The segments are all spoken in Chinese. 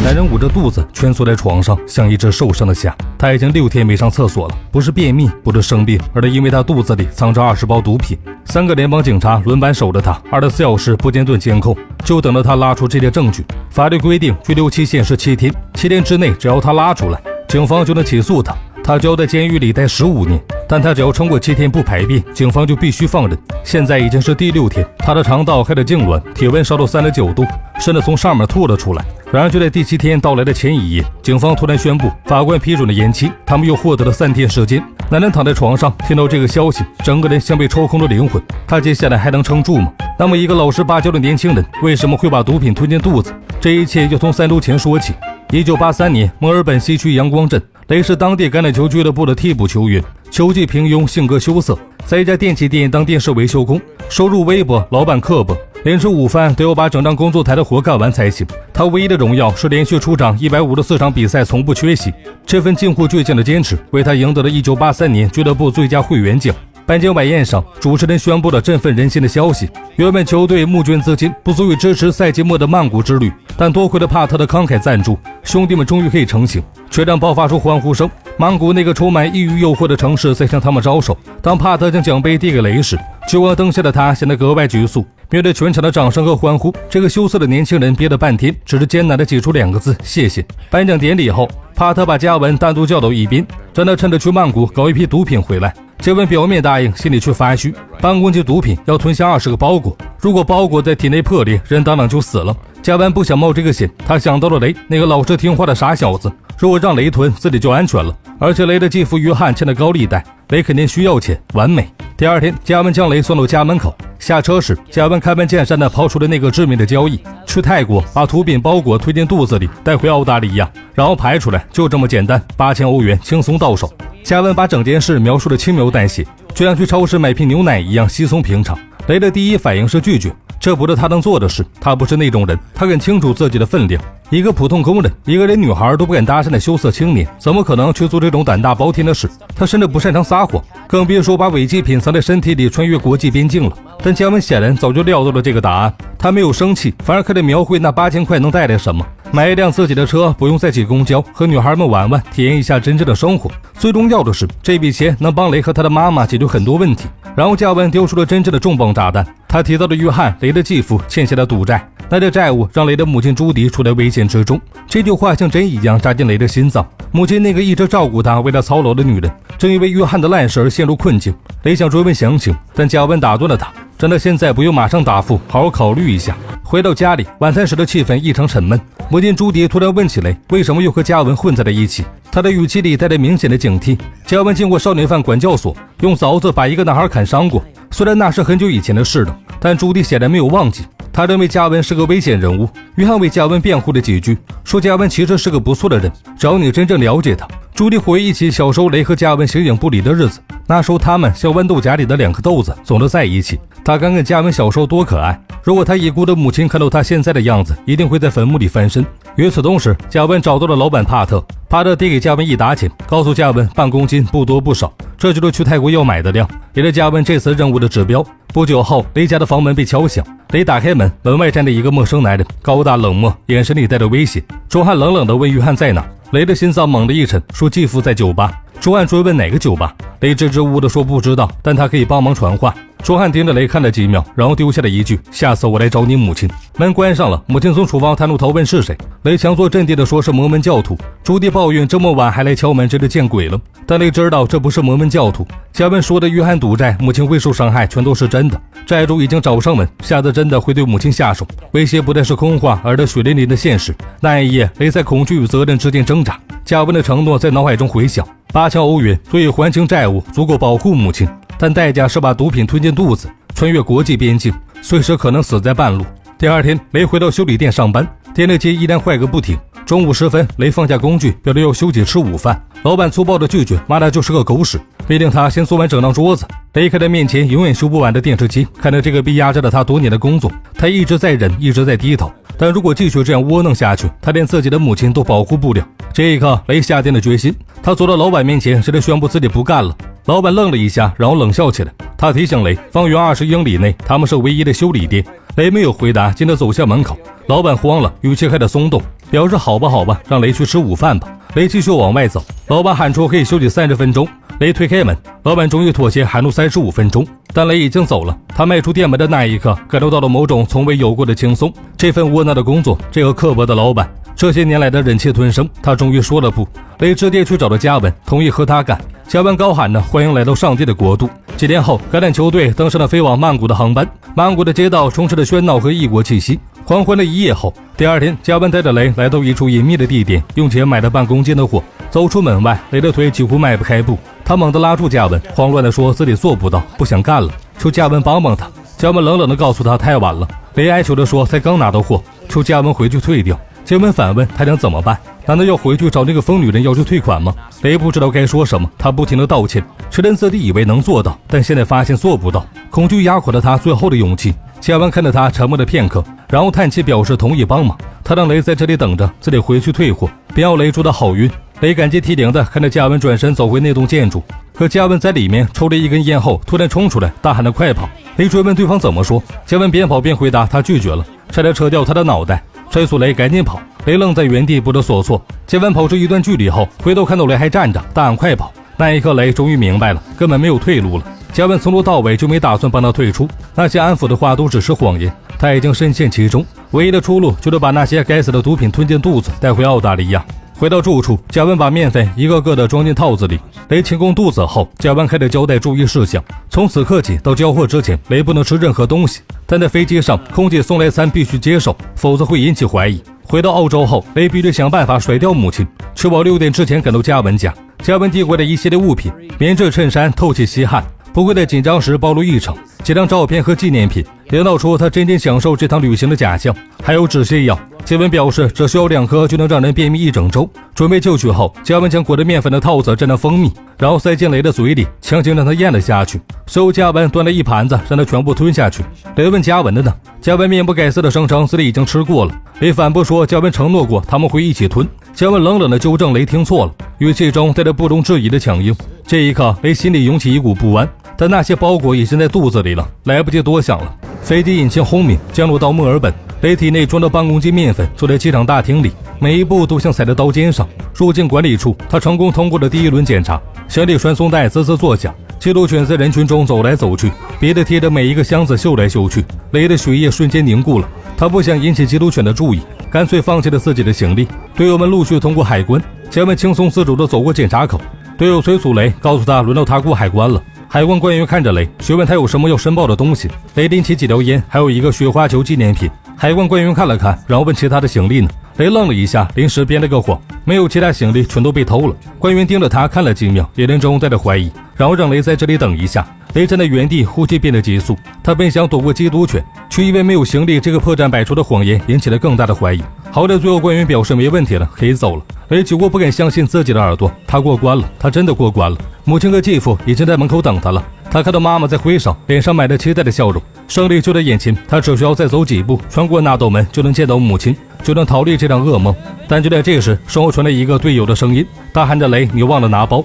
男人捂着肚子蜷缩在床上，像一只受伤的虾。他已经6天没上厕所了，不是便秘，不是生病，而是因为他肚子里藏着20包毒品。3个联邦警察轮班守着他，24小时不间断监控，就等着他拉出这些证据。法律规定拘留期限是7天，7天之内只要他拉出来，警方就能起诉他。他就要在监狱里待15年，但他只要撑过7天不排便，警方就必须放人。现在已经是第6天，他的肠道开始痉挛，体温烧到39度，甚至从上面吐了出来。然而就在第7天到来的前一夜，警方突然宣布法官批准了延期，他们又获得了3天时间。男人躺在床上，听到这个消息，整个人像被抽空了灵魂。他接下来还能撑住吗？那么一个老实巴交的年轻人为什么会把毒品吞进肚子？这一切就从3周前说起。1983年，墨尔本西区阳光镇，雷是当地橄榄球俱乐部的替补球员，球技平庸，性格羞涩，在一家电器店当电视维修工，收入微薄，老板刻薄，连吃午饭都要把整张工作台的活干完才行。他唯一的荣耀是连续出场154场比赛，从不缺席。这份近乎倔强的坚持为他赢得了1983年俱乐部最佳会员奖。颁奖晚宴上，主持人宣布了振奋人心的消息：原本球队募捐资金不足以支持赛季末的曼谷之旅，但多亏了帕特的慷慨赞助，兄弟们终于可以成行，全场爆发出欢呼声。曼谷那个充满异域诱惑的城市在向他们招手。当帕特将奖杯递给雷时，酒窝灯下的他显得格外局促。面对全场的掌声和欢呼，这个羞涩的年轻人憋了半天，只是艰难地挤出2个字：谢谢。颁奖典礼后，帕特把嘉文单独叫到一边，让他趁着去曼谷搞一批毒品回来。嘉文表面答应，心里却发虚。半公斤毒品要吞下20个包裹，如果包裹在体内破裂，人当场就死了。嘉文不想冒这个险，他想到了雷，那个老实听话的傻小子，如果让雷吞，自己就安全了。而且雷的继父约翰欠的高利贷，雷肯定需要钱，完美。第2天，嘉文将雷送到家门口。下车时，嘉文开门见山地抛出了那个致命的交易：去泰国把毒品包裹推进肚子里，带回澳大利亚，然后排出来，就这么简单，8000欧元轻松到手。嘉文把整件事描述得轻描淡写，就像去超市买瓶牛奶一样稀松平常。雷的第一反应是拒绝，这不是他能做的事，他不是那种人，他很清楚自己的分量。一个普通工人，一个连女孩都不敢搭讪的羞涩青年，怎么可能去做这种胆大包天的事？他甚至不擅长撒谎，更别说把违禁品藏在身体里穿越国际边境了。但嘉文显然早就料到了这个答案，他没有生气，反而开始描绘那8000块能带来什么：买一辆自己的车，不用再挤公交，和女孩们玩玩，体验一下真正的生活。最重要的是，这笔钱能帮雷和他的妈妈解决很多问题。然后嘉文丢出了真正的重磅炸弹，他提到了约翰，雷的继父欠下的赌债，那这债务让雷的母亲朱迪处在危险之中。这句话像针一样扎进雷的心脏。母亲那个一直照顾他、为他操劳的女人，正因为约翰的烂事而陷入困境。雷想追问详情，但嘉文打断了他，让他现在不用马上答复，好好考虑一下。回到家里，晚餐时的气氛异常沉闷。母亲朱迪突然问起雷为什么又和嘉文混在了一起，他的语气里带着明显的警惕。嘉文进过少年犯管教所，用凿子把一个男孩砍伤过，虽然那是很久以前的事了，但朱迪显然没有忘记。他认为嘉文是个危险人物。约翰为嘉文辩护了几句，说嘉文其实是个不错的人，只要你真正了解他。朱迪回忆起小时候雷和嘉文形影不离的日子，那时候他们像豌豆荚里的2颗豆子，总是在一起。他看看嘉文小时候多可爱，如果他已故的母亲看到他现在的样子，一定会在坟墓里翻身。与此同时，嘉文找到了老板帕特，帕特递给嘉文1沓钱，告诉嘉文半公斤不多不少，这就是去泰国要买的量，也是嘉文这次任务的指标。不久后，雷家的房门被敲响，雷打开门，门外站着一个陌生男人，高大冷漠，眼神里带着威胁。钟汉冷冷地问约翰在哪，雷的心脏猛地一沉，说继父在酒吧。钟汉追问哪个酒吧，雷支支吾吾地说不知道，但他可以帮忙传话。钟汉盯着雷看了几秒，然后丢下了一句：下次我来找你母亲。门关上了，母亲从厨房探出头问是谁，雷强作镇定地说是摩门教徒。朱迪抱怨这么晚还来敲门，真是见鬼了。但雷知道这不是摩门教徒，嘉文说的约翰赌债母亲会受伤害全都是真的，债主已经找上门，下次真的会对母亲下手。威胁不再是空话，而是血淋淋的现实。那一夜，雷在恐惧与责任之间挣扎，嘉文的承诺在脑海中回响：8000欧元足以还清债务，足够保护母亲，但代价是把毒品吞进肚子，穿越国际边境，随时可能死在半路。第2天，雷回到修理店上班，电力机依然坏个不停。中午时分，雷放下工具，表示要休息吃午饭。老板粗暴的拒绝，骂他就是个狗屎，逼令他先做完整张桌子。雷看着面前永远修不完的电视机，看着这个逼压着了他多年的工作，他一直在忍，一直在低头。但如果继续这样窝囊下去，他连自己的母亲都保护不了。这一刻，雷下定了决心，他走到老板面前，直接宣布自己不干了。老板愣了一下，然后冷笑起来。他提醒雷，方圆20英里内，他们是唯一的修理店。雷没有回答，径直走向门口。老板慌了，语气开始松动。表示好吧，让雷去吃午饭吧。雷继续往外走，老板喊出可以休息30分钟。雷推开门，老板终于妥协，喊出35分钟，但雷已经走了。他迈出店门的那一刻，感受到了某种从未有过的轻松。这份窝囊的工作，这个刻薄的老板，这些年来的忍气吞声，他终于说了不。雷直接去找了嘉文，同意和他干。嘉文高喊着欢迎来到上帝的国度。几天后，橄榄球队登上了飞往曼谷的航班。曼谷的街道充斥着喧闹和异国气息。狂欢了一夜后，第二天，嘉文带着雷来到一处隐秘的地点，用钱买了半公斤的货。走出门外，雷的腿几乎迈不开步。他猛地拉住嘉文，慌乱地说自己做不到，不想干了，求嘉文帮帮他。嘉文冷冷地告诉他太晚了。雷哀求地说才刚拿到货，求嘉文回去退掉。嘉文反问他想怎么办？难道要回去找那个疯女人要求退款吗？雷不知道该说什么，他不停地道歉，承认自己以为能做到，但现在发现做不到。恐惧压垮了他最后的勇气。嘉文看着他沉默了片刻，然后叹气表示同意帮忙。他让雷在这里等着，自己回去退货，别要雷住的好运。雷感激涕零的看着嘉文转身走回那栋建筑，可嘉文在里面抽了一根烟后突然冲出来，大喊着快跑。雷追问对方怎么说，嘉文边跑边回答他拒绝了，差点扯掉他的脑袋，催促雷赶紧跑。雷愣在原地不知所措。嘉文跑出一段距离后，回头看到雷还站着，大喊快跑。那一刻雷终于明白了，根本没有退路了。嘉文从头到尾就没打算帮他退出，那些安抚的话都只是谎言，他已经深陷其中，唯一的出路就是把那些该死的毒品吞进肚子，带回澳大利亚。回到住处，嘉文把面粉一个个的装进套子里。雷清空肚子后，嘉文开始交代注意事项。从此刻起到交货之前，雷不能吃任何东西，但在飞机上，空姐送来餐必须接受，否则会引起怀疑。回到澳洲后，雷必须想办法甩掉母亲，确保6点之前赶到嘉文家。嘉文递过来一系列物品，棉质衬衫透气吸汗，不会在紧张时暴露异常，几张照片和纪念品，营造出他真正享受这趟旅行的假象。还有止泻药，嘉文表示只需要2颗就能让人便秘1整周。准备就绪后，嘉文将裹着面粉的套子蘸上蜂蜜，然后塞进雷的嘴里，强行让他咽了下去。随后嘉文端了一盘子让他全部吞下去。雷问嘉文的呢？嘉文面不改色的声称自己已经吃过了。雷反驳说嘉文承诺过他们会一起吞。嘉文冷冷的纠正雷听错了，语气中带着不容置疑的强硬。这一刻雷心里涌起一股不安，但那些包裹已经在肚子里了，来不及多想了。飞机引擎轰鸣，降落到墨尔本。雷体内装着半公斤面粉，坐在机场大厅里，每一步都像踩在刀尖上。入境管理处，他成功通过了第一轮检查，行李传送带滋滋作响，缉毒犬在人群中走来走去，别的贴着每一个箱子嗅来嗅去。雷的血液瞬间凝固了，他不想引起缉毒犬的注意，干脆放弃了自己的行李。队友们陆续通过海关，嘉文轻松自主地走过检查口，队友催促雷，告诉他轮到他过海关了。海关官员看着雷，询问他有什么要申报的东西。雷拎起几条烟，还有一个雪花球纪念品。海关官员看了看，然后问其他的行李呢？雷愣了一下，临时编了个谎，没有其他行李，全都被偷了。官员盯着他看了几秒，眼神中带着怀疑，然后让雷在这里等一下。雷站在原地，呼吸变得急速。他本想躲过缉毒犬，却因为没有行李这个破绽百出的谎言引起了更大的怀疑。好在最后官员表示没问题了，可以走了。雷几乎不敢相信自己的耳朵，他过关了，他真的过关了。母亲和继父已经在门口等他了。他看到妈妈在挥手，脸上满着期待的笑容，胜利就在眼前，他只需要再走几步，穿过那道门就能见到母亲，就能逃离这场噩梦。但就在这时，身后传来一个队友的声音，大喊着雷，你忘了拿包。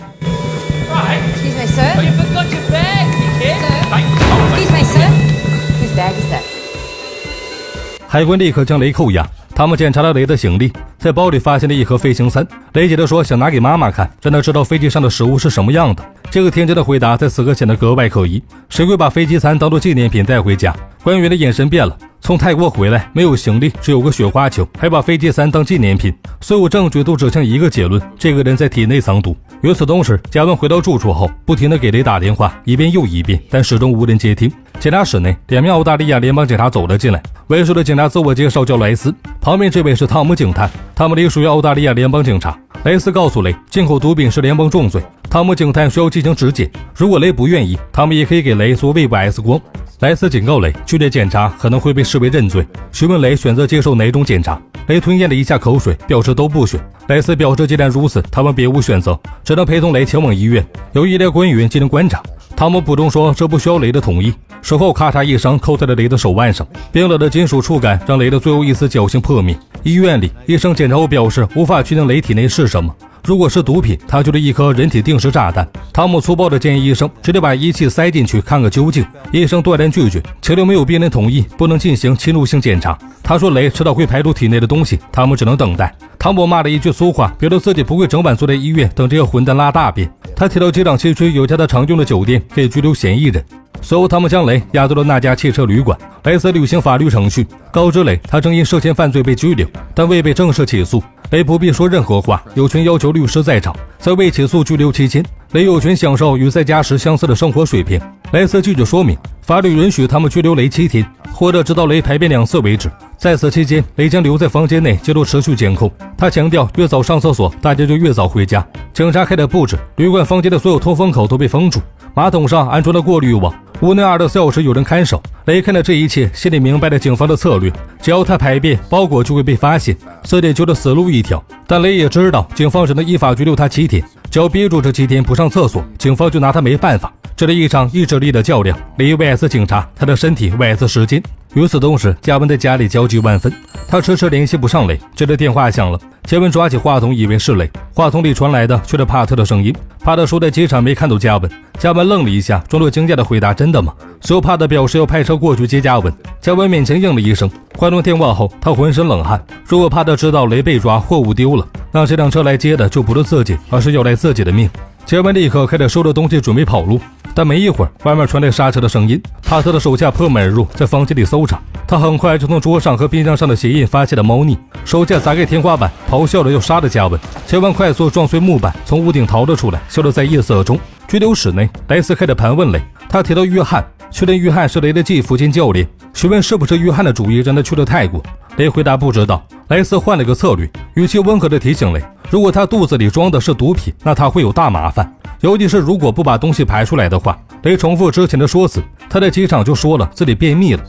海关立刻将雷扣押，他们检查了雷的行李，在包里发现了一盒飞行餐。雷姐着说想拿给妈妈看，让她知道飞机上的食物是什么样的。这个天真的回答在此刻显得格外可疑，谁会把飞机餐当作纪念品带回家？官员的眼神变了，从泰国回来没有行李，只有个雪花球，还把飞机餐当纪念品，所有证据都指向一个结论，这个人在体内藏毒。与此同时，嘉文回到住处后，不停地给雷打电话，一遍又一遍，但始终无人接听。检查室内，2名澳大利亚联邦警察走了进来，为首的警察自我介绍叫莱斯，旁边这位是汤姆警探，他们隶属于澳大利亚联邦警察。莱斯告诉雷，进口毒品是联邦重罪，汤姆警探需要进行质检，如果雷不愿意，他们也可以给雷做胃部 X 光。莱斯警告雷，剧烈检查可能会被视为认罪，询问雷选择接受哪种检查。雷吞咽了一下口水，表示都不选。莱斯表示既然如此，他们别无选择，只能陪同雷前往医院，由医疗官员进行观察。汤姆补充说这不需要雷的同意。手后咔嚓一声扣在了雷的手腕上，冰冷的金属触感让雷的最后一丝侥幸破灭。医院里，医生检查后表示无法确定雷体内是什么，如果是毒品，它就是一颗人体定时炸弹。汤姆粗暴地建议医生直接把仪器塞进去看个究竟。医生断然拒绝，强调没有病人同意不能进行侵入性检查。他说雷迟早会排出体内的东西，他们只能等待。汤姆骂了一句粗话，表示自己不会整晚坐在医院等这些混蛋拉大便。他提到机场西区有家他常用的酒店可以拘留嫌疑人。随后他们将雷押到了那家汽车旅馆，雷斯履行法律程序，告知雷他正因涉嫌犯罪被拘留，但未被正式起诉。雷不必说任何话，有权要求律师在场。在未起诉拘留期间，雷有权享受与在家时相似的生活水平。雷斯拒绝说明，法律允许他们拘留雷7天，或者直到雷排便2次为止。在此期间，雷将留在房间内接受持续监控。他强调，越早上厕所，大家就越早回家。警察开的布置，旅馆房间的所有通风口都被封住，马桶上安装了过滤网。屋内24小时有人看守。雷看到这一切，心里明白了警方的策略，只要他排便，包裹就会被发现，4点9的死路一条。但雷也知道，警方只能依法拘留他7天，只要憋住这7天不上厕所，警方就拿他没办法。这是一场意志力的较量，雷 vs 警察，他的身体 vs 时间。与此同时，嘉文在家里焦急万分，他迟迟联系不上雷。这个电话响了，嘉文抓起话筒，以为是雷，话筒里传来的却是帕特的声音。帕特说在机场没看到嘉文。嘉文愣了一下，装作惊讶的回答：“真的吗？”随后帕特表示要派车过去接嘉文。嘉文勉强应了一声。挂断电话后，他浑身冷汗。如果帕特知道雷被抓，货物丢了，那这辆车来接的就不是自己，而是要来自己的命。嘉文立刻开始收拾东西准备跑路，但没一会儿，外面传来刹车的声音。帕特的手下破门而入，在房间里搜查。他很快就从桌上和冰箱上的鞋印发现了猫腻，手架砸开天花板，咆哮着要杀了嘉文。嘉文快速撞碎木板，从屋顶逃了出来，消失在夜色中。拘留室内，莱斯开始盘问雷，他提到约翰，确认约翰是雷的继父兼教练，询问是不是约翰的主意让他去了泰国。雷回答不知道。莱斯换了个策略，语气温和地提醒雷，如果他肚子里装的是毒品，那他会有大麻烦，尤其是如果不把东西排出来的话。雷重复之前的说辞，他在机场就说了自己便秘了。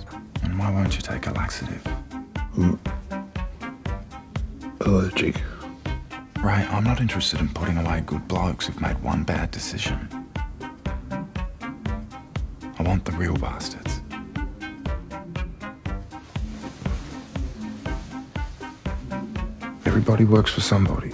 Why won't you take a laxative? Allergic. Right, I'm not interested in putting away good blokes who've made one bad decision. I want the real bastards. Everybody works for somebody.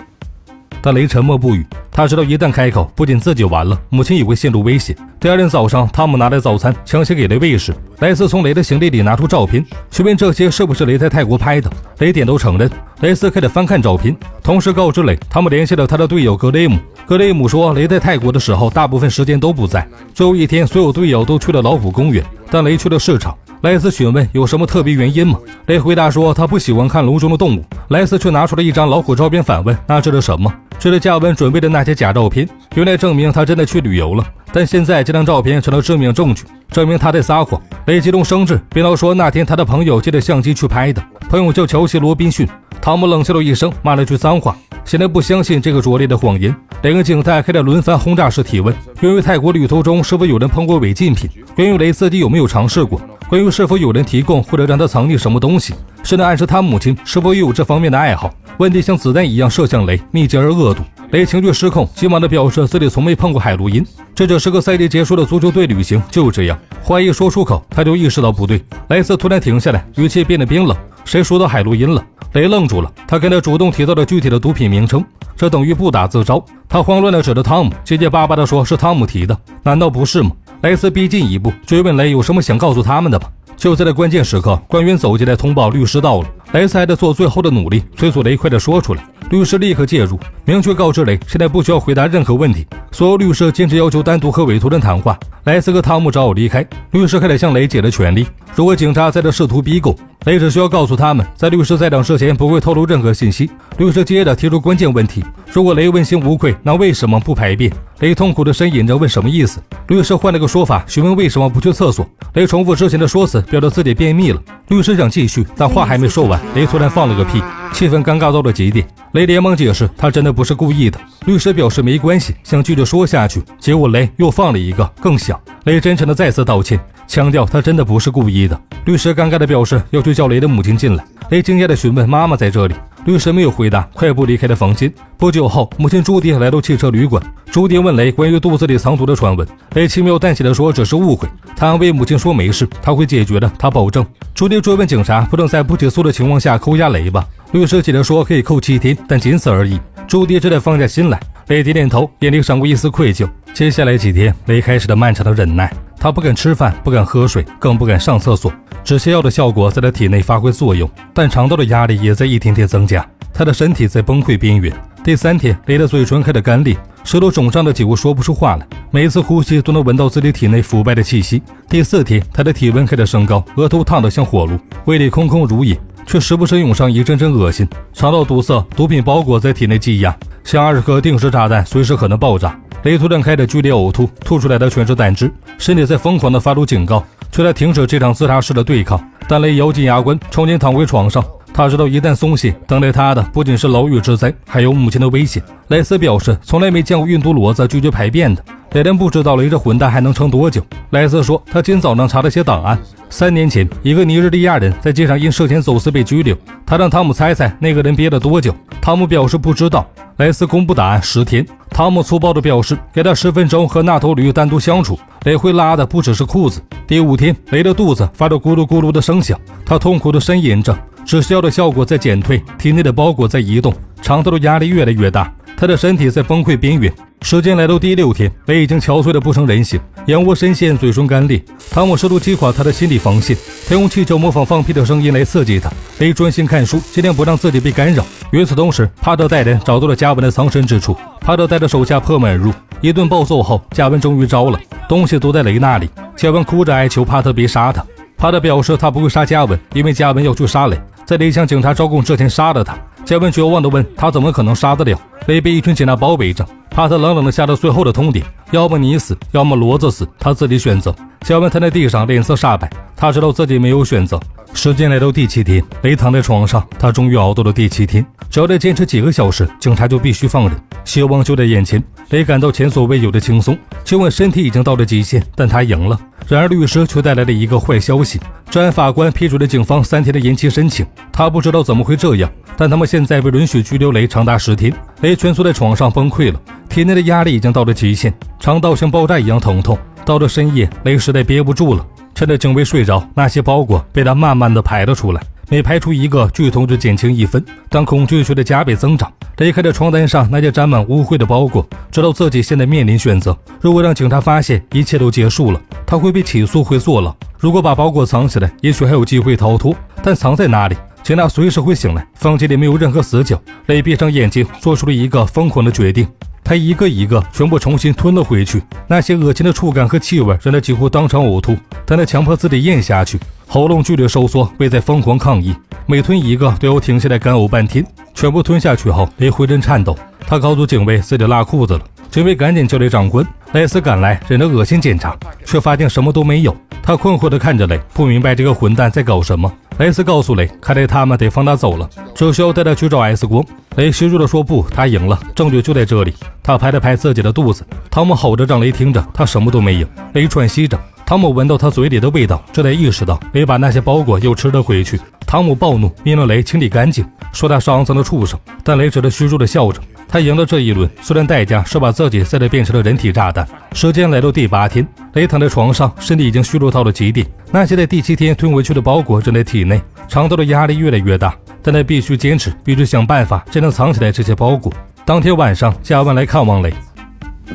但雷沉默不语，他知道一旦开口，不仅自己完了，母亲也会陷入危险。第二天早上，汤姆拿来早餐，强行给雷喂食。莱斯从雷的行李里拿出照片，询问这些是不是雷在泰国拍的。雷点头承认。雷斯开始翻看照片，同时告知雷，他们联系了他的队友格雷姆。格雷姆说，雷在泰国的时候，大部分时间都不在。最后一天，所有队友都去了老虎公园，但雷去了市场。莱斯询问有什么特别原因吗？雷回答说他不喜欢看笼中的动物。莱斯却拿出了一张老虎照片反问，那这是什么？这是嘉文准备的那些假照片，原来证明他真的去旅游了。但现在这张照片成了致命证据，证明他在撒谎。雷激动生智，便道说那天他的朋友借着相机去拍的，朋友叫乔西·罗宾逊。汤姆冷笑了一声，骂了句脏话，显然不相信这个拙劣的谎言。两个警探开始轮番轰炸式提问，关于泰国旅途中是否有人碰过违禁品，关于雷自己有没有尝试过，关于是否有人提供或者让他藏匿什么东西，甚至暗示他母亲是否也有这方面的爱好。问题像子弹一样射向雷，密集而恶毒。雷情绪失控，急忙地表示自己从没碰过海洛因，这只是个赛季结束的足球队旅行，就这样。话一说出口，他就意识到不对。莱斯突然停下来，语气变得冰冷，谁说到海洛因了？雷愣住了，他跟他主动提到了具体的毒品名称，这等于不打自招。他慌乱地指着汤姆，结结巴巴地说是汤姆提的，难道不是吗？莱斯逼近一步，追问雷有什么想告诉他们的吗？就在这关键时刻，官员走进来通报律师到了。莱斯还在做最后的努力，催促雷快点说出来。律师立刻介入，明确告知雷现在不需要回答任何问题。所有律师坚持要求单独和委托人谈话。莱斯和汤姆只好离开。律师开始向雷解了权利，如果警察在这试图逼供，雷只需要告诉他们，在律师在场之前不会透露任何信息。律师接着提出关键问题，如果雷问心无愧，那为什么不排便？雷痛苦地呻吟着问什么意思。律师换了个说法，询问为什么不去厕所。雷重复之前的说辞，表示自己便秘了。律师想继续，但话还没说完，雷突然放了个屁，气氛尴尬到了极点。雷连忙解释他真的不是故意的。律师表示没关系，想继续说下去，结果雷又放了一个更响。雷真诚地再次道歉，强调他真的不是故意的。律师尴尬地表示要去叫雷的母亲进来。雷惊讶地询问妈妈在这里，律师没有回答，快步离开了房间。不久后，母亲朱迪来到汽车旅馆，朱迪问雷关于肚子里藏毒的传闻，雷轻描淡写地说只是误会，他安慰母亲说没事，他会解决的，他保证。朱迪追问警察不能在不起诉的情况下扣押雷吧？律师解释说可以扣7天，但仅此而已。朱迪只得放下心来。雷点点头，眼里闪过一丝愧疚。接下来几天，雷开始了漫长的忍耐。他不敢吃饭，不敢喝水，更不敢上厕所。止泻药的效果在他体内发挥作用，但肠道的压力也在一天天增加，他的身体在崩溃边缘。第3天，雷的嘴唇开始干裂，舌头肿胀的几乎说不出话来，每次呼吸都能闻到自己体内腐败的气息。第4天，他的体温开始升高，额头烫得像火炉，胃里空空如也，却时不时涌上一阵阵恶心。肠道堵塞，毒品包裹在体内积压，像20颗定时炸弹，随时可能爆炸。雷突然开始剧烈呕吐，吐出来的全是胆汁，身体在疯狂地发出警告，却在停止这场自杀式的对抗。但雷咬紧牙关，重新躺回床上。他知道一旦松懈，等待他的不仅是牢狱之灾，还有母亲的危险。莱斯表示从来没见过运毒骡子拒绝排便的，雷人不知道雷这混蛋还能撑多久。莱斯说他今早上查了些档案，3年前一个尼日利亚人在街上因涉嫌走私被拘留，他让汤姆猜猜那个人憋了多久，汤姆表示不知道。莱斯公布答案10天，汤姆粗暴地表示给他10分钟和那头驴单独相处，雷会拉的不只是裤子。第5天，雷的肚子发出咕噜咕噜的声响，他痛苦地呻吟着，止泻药的效果在减退，体内的包裹在移动，肠道的压力越来越大，他的身体在崩溃边缘。时间来到第6天，雷已经憔悴得不成人形，仰卧深陷，嘴唇干裂。汤姆试图击垮他的心理防线，他用气球模仿放屁的声音来刺激他。雷专心看书，尽量不让自己被干扰。与此同时，帕特带人找到了加文的藏身之处，帕特带着手下破门而入，一顿暴揍后，加文终于招了，东西都在雷那里。加文哭着哀求帕特别杀他，帕特表示他不会杀加文，因为加文要去杀雷，在雷向警察招供之前杀了他。加文绝望地问他怎么可能杀得了，雷被一群警察包围着。帕特冷冷地下了最后的通牒，要么你死，要么骡子死，他自己选择。加文瘫在地上，脸色煞白，他知道自己没有选择。时间来到第7天，雷躺在床上，他终于熬到了第7天。只要再坚持几个小时，警察就必须放人，希望就在眼前。雷感到前所未有的轻松，尽管身体已经到了极限，但他赢了。然而律师却带来了一个坏消息，治安法官批准了警方3天的延期申请。他不知道怎么会这样，但他们现在被允许拘留雷长达10天。雷蜷缩在床上崩溃了，体内的压力已经到了极限，肠道像爆炸一样疼痛。到了深夜，雷实在憋不住了，趁着警卫睡着，那些包裹被他慢慢地排了出来，每排出一个，剧痛就减轻1分，但恐惧却在加倍增长。雷看着床单上那些沾满污秽的包裹，知道自己现在面临选择：如果让警察发现，一切都结束了，他会被起诉，会坐牢；如果把包裹藏起来，也许还有机会逃脱，但藏在哪里？警察随时会醒来，房间里没有任何死角。雷闭上眼睛，做出了一个疯狂的决定，他一个一个全部重新吞了回去。那些恶心的触感和气味让他几乎当场呕吐，但他强迫自己咽下去，喉咙剧烈收缩，胃在疯狂抗议，每吞一个都要停下来干呕半天。全部吞下去后，雷浑身颤抖，他告诉警卫自己拉裤子了。警卫赶紧叫来长官，莱斯赶来忍着恶心检查，却发现什么都没有。他困惑地看着雷，不明白这个混蛋在搞什么。莱斯告诉雷，看来他们得放他走了，只需要带他去找 X 光。雷虚弱地说不，他赢了，证据就在这里。他拍了拍自己的肚子，汤姆吼着让雷听着，他什么都没有。雷喘息着，汤姆闻到他嘴里的味道，这才意识到雷把那些包裹又吃了回去。汤姆暴怒，命令雷清理干净，说他是肮脏的畜生，但雷只是虚弱地笑着。他赢了这一轮，虽然代价是把自己再次变成了人体炸弹。时间来到第8天，雷躺在床上，身体已经虚弱到了极点。那些在第7天吞回去的包裹正在体内，肠道的压力越来越大，但他必须坚持，必须想办法才能藏起来这些包裹。当天晚上，加文来看望雷。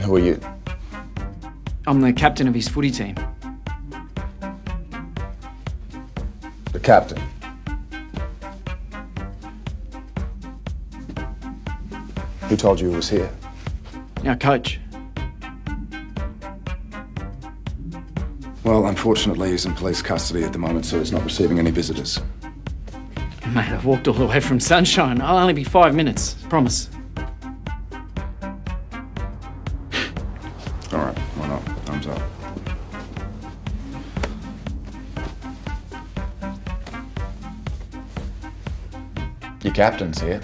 Who are you? I'm the captain of his footy team. The captain. Who told you he was here? Our coach. Well, unfortunately, he's in police custody at the moment, so he's not receiving any visitors. Mate, I've walked all the way from Sunshine. I'll only be 5 minutes. Promise. All right, why not? Thumbs up. Your captain's here.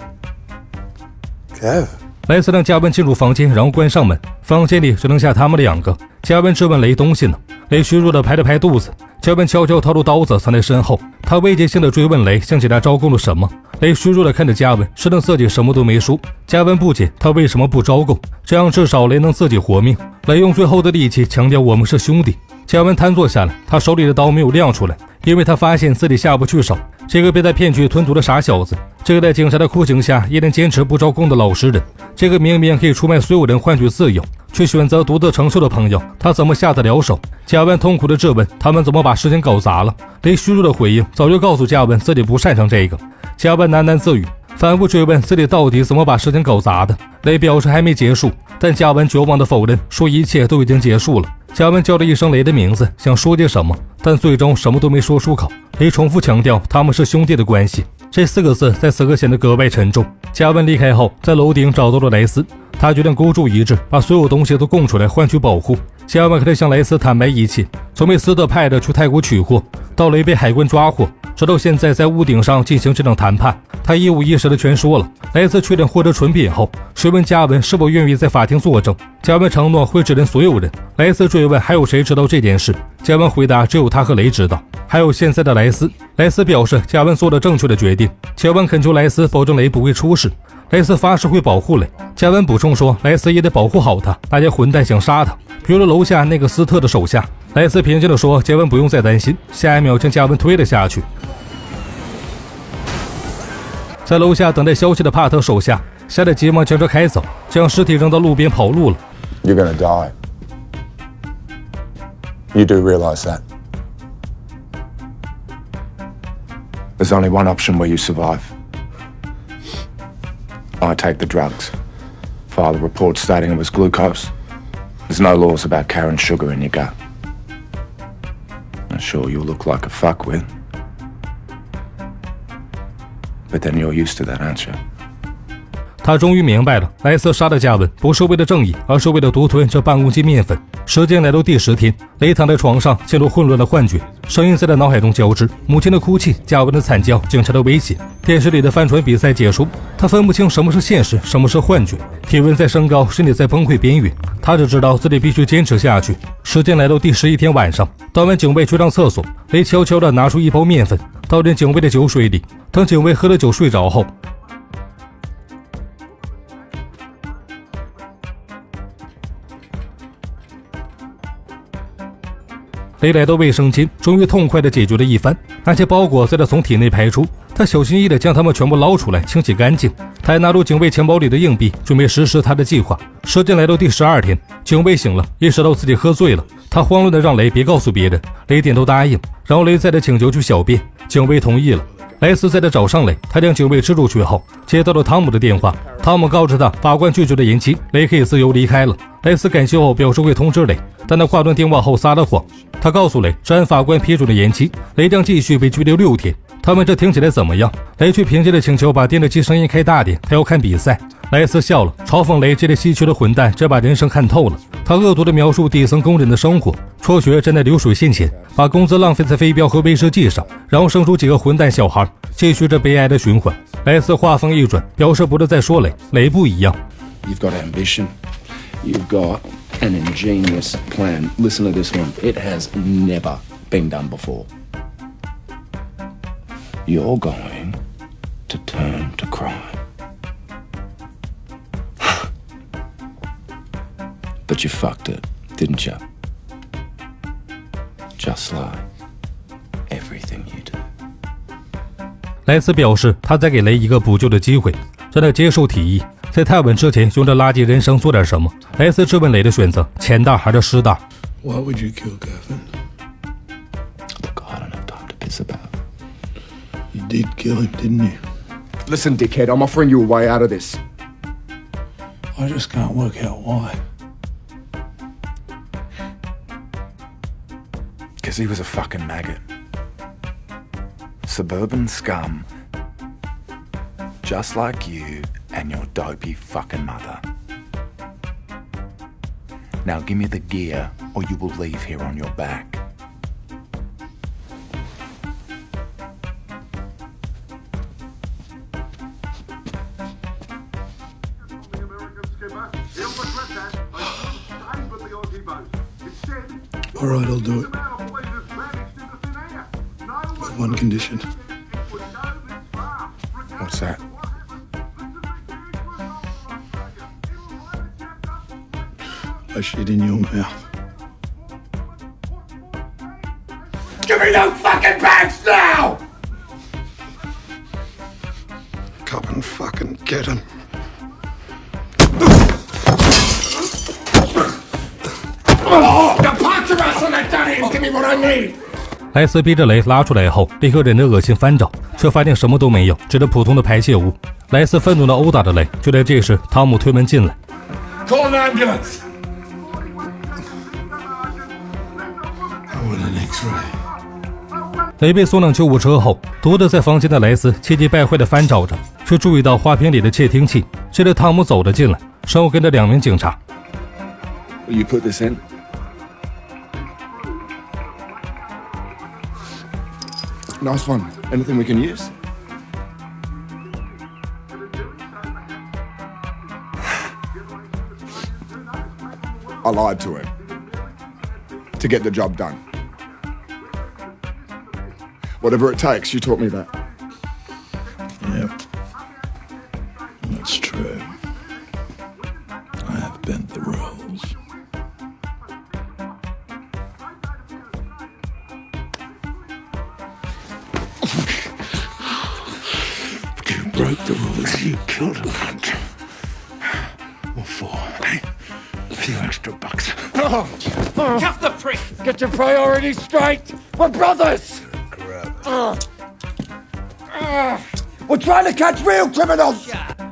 Kev. 莱斯让加文进入房间，然后关上门。房间里只剩下他们2个。加文质问雷东西呢？雷虚弱地拍了拍肚子。加文悄悄掏出刀子藏在身后，他慰藉性地追问雷向警察招供了什么。雷虚弱地看着加文，示令自己什么都没说。加文不解他为什么不招供，这样至少雷能自己活命。雷用最后的力气强调我们是兄弟。加文瘫坐下来，他手里的刀没有亮出来，因为他发现自己下不去手。这个被他骗去吞毒的傻小子，这个在警察的酷刑下依然坚持不招供的老实人，这个明明可以出卖所有人换取自由，却选择独自承受的朋友，他怎么下得了手？嘉文痛苦地质问他们怎么把事情搞砸了。雷虚弱的回应早就告诉嘉文自己不擅长这个。嘉文喃喃自语，反复追问自己到底怎么把事情搞砸的。雷表示还没结束，但嘉文绝望地否认，说一切都已经结束了。嘉文叫了一声雷的名字，想说些什么，但最终什么都没说出口。雷重复强调他们是兄弟的关系，这4个字在此刻显得格外沉重。嘉文离开后，在楼顶找到了莱斯，他决定孤注一掷，把所有东西都供出来换取保护。嘉文开始向莱斯坦白一切，从被斯特派的去泰国取货，到雷被海关抓获，直到现在在屋顶上进行这场谈判，他一五一十的全说了。莱斯确认获得纯品后，询问嘉文是否愿意在法庭作证。嘉文承诺会指认所有人。莱斯追问还有谁知道这件事，嘉文回答只有他和雷知道，还有现在的莱斯。莱斯表示嘉文做了正确的决定。嘉文恳求莱斯保证雷不会出事，莱斯发誓会保护雷。嘉文补充说莱斯也得保护好他，那些混蛋想杀他，比如楼下那个斯特的手下。莱斯平静地说嘉文不用再担心，下一秒将嘉文推了下去。在楼下等待消息的帕特手下吓得急忙将车开走，将尸体扔到路边跑路了。 You're gonna die. You do realize that? There's only one option where you survive. I take the drugs. File a report stating it was glucose. There's no laws about carrying sugar in your gut. I'm sure you'll look like a fuckwit. But then you're used to that, aren't you? 他终于明白了，莱斯杀了嘉文不是为了正义，而是为了独吞这半公斤面粉。时间来到第10天，雷躺在床上陷入混乱的幻觉，声音在他脑海中交织，母亲的哭泣，嘉文的惨叫，警察的威胁。电视里的帆船比赛结束，他分不清什么是现实，什么是幻觉。体温在升高，身体在崩溃边缘，他只知道自己必须坚持下去。时间来到第11天晚上，当晚警卫去上厕所，雷悄悄地拿出一包面粉，倒进警卫的酒水里。等警卫喝了酒睡着后，雷来到卫生间，终于痛快地解决了一番。那些包裹在他从体内排出，他小心翼翼地将它们全部捞出来，清洗干净。他还拿出警卫钱包里的硬币，准备实施他的计划。时间来到第12天，警卫醒了，意识到自己喝醉了，他慌乱地让雷别告诉别人。雷点头答应，然后雷再次请求去小便，警卫同意了。莱斯在这找上雷，他将警卫支住去后，接到了汤姆的电话。汤姆告知他，法官拒绝了延期，雷可以自由离开了。莱斯感谢后表示会通知雷，但他挂断电话后撒了谎。他告诉雷，只按法官批准的延期，雷将继续被拘留6天。他们这听起来怎么样？雷却平静地请求把电视机声音开大点，他要看比赛。莱斯笑了，嘲讽雷这类稀缺的混蛋，这把人生看透了。他恶毒地描述底层工人的生活，辍学站在流水线前，把工资浪费在飞镖和威士忌上，然后生出几个混蛋小孩，继续这悲哀的循环。莱斯话锋一转，表示不是在说雷，雷不一样。 You've got ambition. You've got an ingenious plan. Listen to this one. It has never been done before. You're going to turn to crime. But you fucked it, didn't you? Just like everything you do. 莱斯表示他在给雷一个补救的机会，让他接受提议，在太晚之前用这垃圾人生做点什么。莱斯质问雷的选择，钱大还是尸大 Why would you kill Gavin? Look, I don't have time to piss about. You did kill him, didn't you? Listen, dickhead, I'm offering you a way out of this. I just can't work out why. Because he was a fucking maggot. Suburban scum. Just like you and your dopey fucking mother. Now give me the gear or you will leave here on your back. All right, I'll do it. With one condition. What's that? I shit in your mouth. Give me those fucking bags now! Come and fucking get him. Oh, departure on that daddy and give me what I need! 莱斯逼着雷拉出来以后，立刻忍着恶心翻找，却发现什么都没有，只是普通的排泄物。莱斯愤怒地殴打着雷，就在这时，汤姆推门进来。Call an ambulance! I want an X-ray. 雷被送上救护车后，躲着在房间的莱斯气急败坏地翻找着，却注意到花瓶里的窃听器。接着汤姆走了进来，身后跟着2名警察。Will you put this in? Nice one. Anything we can use? I lied to him. To get the job done. Whatever it takes, you taught me that. Yep. That's true. I have bent the rules. You broke the rules. You killed a cunt. What for, eh? A few extra bucks. Cuff the prick! Get your priorities straight! We're brothers! We're trying to catch real criminals!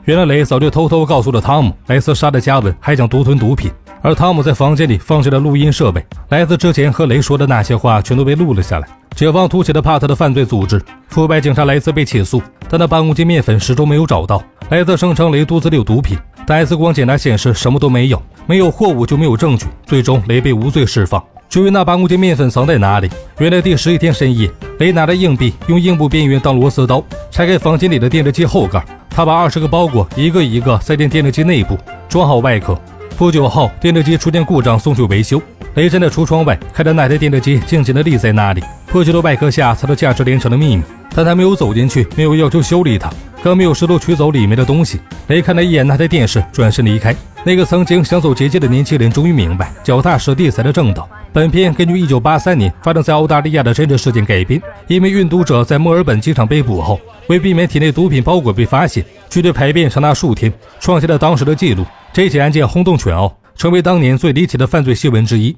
原来雷早就偷偷告诉了汤姆，莱斯杀了嘉文，还想独吞毒品。而汤姆在房间里放置了录音设备，莱斯之前和雷说的那些话全都被录了下来。警方突起了帕特的犯罪组织，腐败警察莱斯被起诉，但那8公斤面粉始终没有找到。莱斯声称雷肚子里有毒品，但 X 光检查显示什么都没有，没有货物就没有证据，最终雷被无罪释放。至于那8公斤面粉藏在哪里，原来第11天深夜，雷拿着硬币，用硬部边缘当螺丝刀，拆开房间里的电视机后盖，他把20个包裹一个一个塞进电视机内部，装好外壳。不久后，电视机出现故障，送去维修。雷站在橱窗外，看着那台电视机静静地立在那里，破旧的外壳下藏着价值连城的秘密，但他没有走进去，没有要求修理它，更没有试图取走里面的东西。雷看了一眼那台电视，转身离开。那个曾经想走捷径的年轻人终于明白，脚踏实地才是正道。本片根据1983年发生在澳大利亚的真实事件改编。一名运毒者在墨尔本机场被捕后，为避免体内毒品包裹被发现，剧队排练长达数天，创下了当时的记录。这起案件轰动全澳，成为当年最离奇的犯罪新闻之一。